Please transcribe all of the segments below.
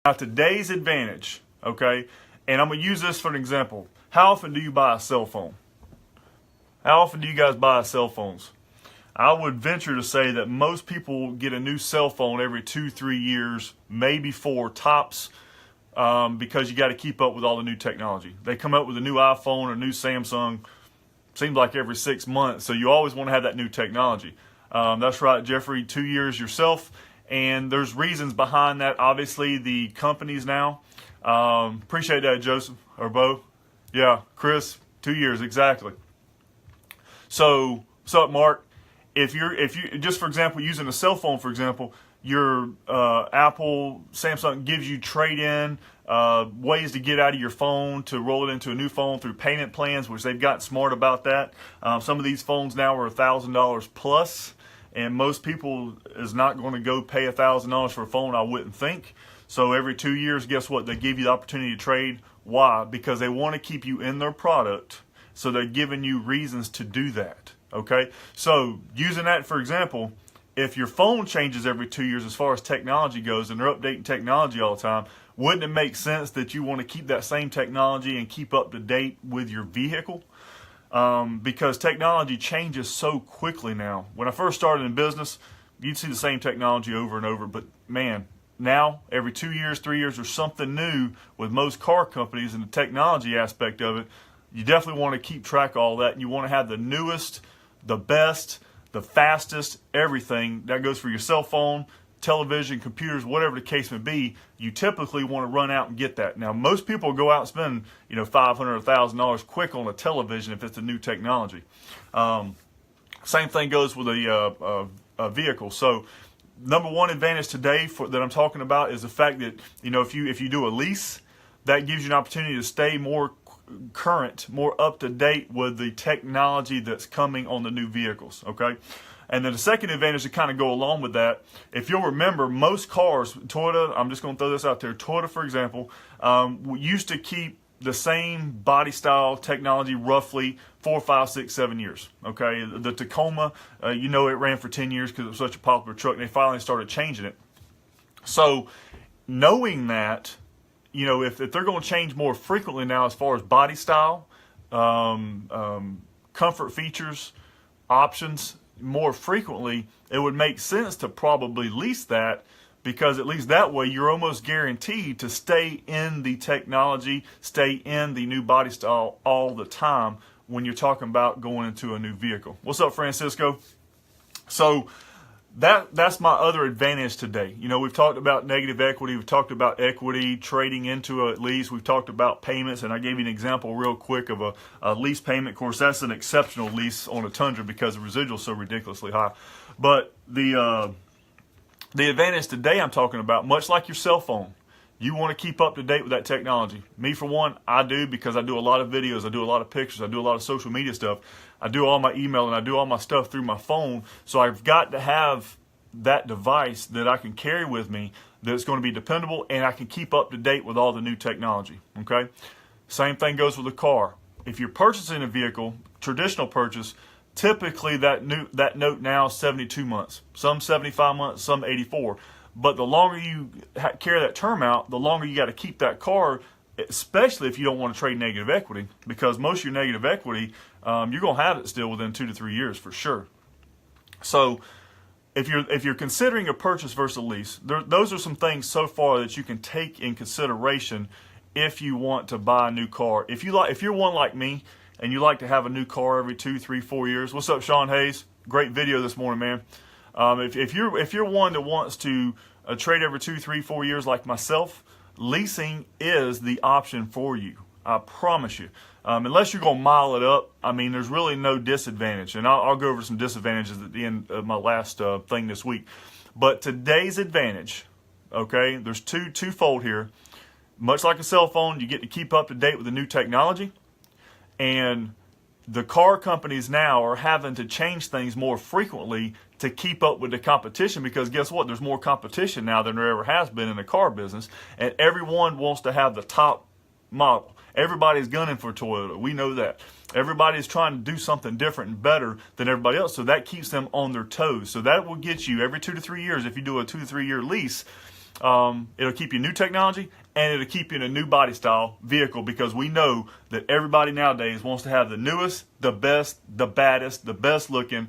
Now today's advantage, okay, and I'm going to use this for an example. How often do you buy a cell phone? How often do you guys buy cell phones? I would venture to say that most people get a new cell phone every 2-3 years, maybe 4 tops, because you got to keep up with all the new technology. They come up with a new iPhone or new Samsung, seems like every 6 months, so you always want to have that new technology. That's right, Jeffrey, 2 years yourself, and there's reasons behind that. Obviously, the companies now, appreciate that, Joseph, or Bo. Yeah, Chris, 2 years, exactly. So, what's up, Mark? If you just for example, using a cell phone, for example, your Apple, Samsung gives you trade-in, ways to get out of your phone to roll it into a new phone through payment plans, which they've got smart about that. Some of these phones now are $1,000 plus, and most people is not going to go pay $1,000 for a phone, I wouldn't think. So every 2 years, guess what? They give you the opportunity to trade. Why? Because they want to keep you in their product, so they're giving you reasons to do that. Okay, so using that for example, if your phone changes every 2 years as far as technology goes, and they're updating technology all the time, wouldn't it make sense that you want to keep that same technology and keep up to date with your vehicle? Because technology changes so quickly now. When I first started in business, you'd see the same technology over and over, but man, now every 2 years, 3 years, there's something new with most car companies and the technology aspect of it. You definitely want to keep track of all that, and you want to have the newest, the best, the fastest, everything. That goes for your cell phone, television, computers, whatever the case may be. You typically want to run out and get that. Now, most people go out and spend, $500 or $1,000 quick on a television if it's a new technology. Same thing goes with a vehicle. So, number one advantage today that I'm talking about is the fact that if you do a lease, that gives you an opportunity to stay more current, more up to date with the technology that's coming on the new vehicles. Okay, and then the second advantage to kind of go along with that, if you'll remember, most cars, Toyota, I'm just going to throw this out there, Toyota for example, used to keep the same body style technology roughly 4, 5, 6, 7 years. Okay, the Tacoma, it ran for 10 years because it was such a popular truck, and they finally started changing it. So knowing that, if they're going to change more frequently now as far as body style, comfort features, options more frequently, it would make sense to probably lease that, because at least that way you're almost guaranteed to stay in the technology, stay in the new body style all the time when you're talking about going into a new vehicle. What's up, Francisco? So that's my other advantage today. We've talked about negative equity. We've talked about equity, trading into a lease. We've talked about payments, and I gave you an example real quick of a lease payment. Of course, that's an exceptional lease on a Tundra because the residual is so ridiculously high. But the advantage today I'm talking about, much like your cell phone, you want to keep up to date with that technology. Me, for one, I do, because I do a lot of videos, I do a lot of pictures, I do a lot of social media stuff. I do all my email and I do all my stuff through my phone. So I've got to have that device that I can carry with me that's going to be dependable, and I can keep up to date with all the new technology. Okay? Same thing goes with a car. If you're purchasing a vehicle, traditional purchase, typically that note now is 72 months. Some 75 months, some 84. But the longer you carry that term out, the longer you got to keep that car, especially if you don't want to trade negative equity, because most of your negative equity, you're going to have it still within 2 to 3 years for sure. So if you're considering a purchase versus a lease, those are some things so far that you can take in consideration if you want to buy a new car. If you're one like me and you like to have a new car every 2, 3, 4 years, what's up, Sean Hayes? Great video this morning, man. If you're one that wants to trade every 2, 3, 4 years like myself, leasing is the option for you. I promise you. Unless you're going to mile it up, there's really no disadvantage. And I'll go over some disadvantages at the end of my last thing this week. But today's advantage, okay, there's twofold here. Much like a cell phone, you get to keep up to date with the new technology. And the car companies now are having to change things more frequently to keep up with the competition, because guess what? There's more competition now than there ever has been in the car business, and everyone wants to have the top model. Everybody's gunning for Toyota. We know that. Everybody's trying to do something different and better than everybody else, so that keeps them on their toes. So that will get you every 2 to 3 years, if you do a 2 to 3 year lease, It'll keep you new technology, and it'll keep you in a new body style vehicle, because we know that everybody nowadays wants to have the newest, the best, the baddest, the best looking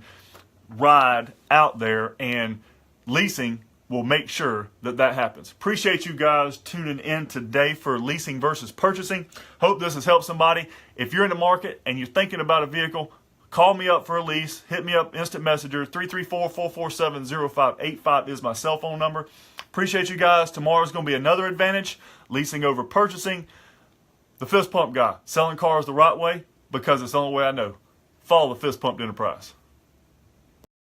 ride out there, and leasing will make sure that that happens. Appreciate you guys tuning in today for leasing versus purchasing. Hope this has helped somebody. If you're in the market and you're thinking about a vehicle, call me up for a lease. Hit me up, instant messenger. 334-447-0585 is my cell phone number. Appreciate you guys. Tomorrow's going to be another advantage. Leasing over purchasing. The Fist Pump Guy. Selling cars the right way, because it's the only way I know. Follow the Fist Pumped Enterprise.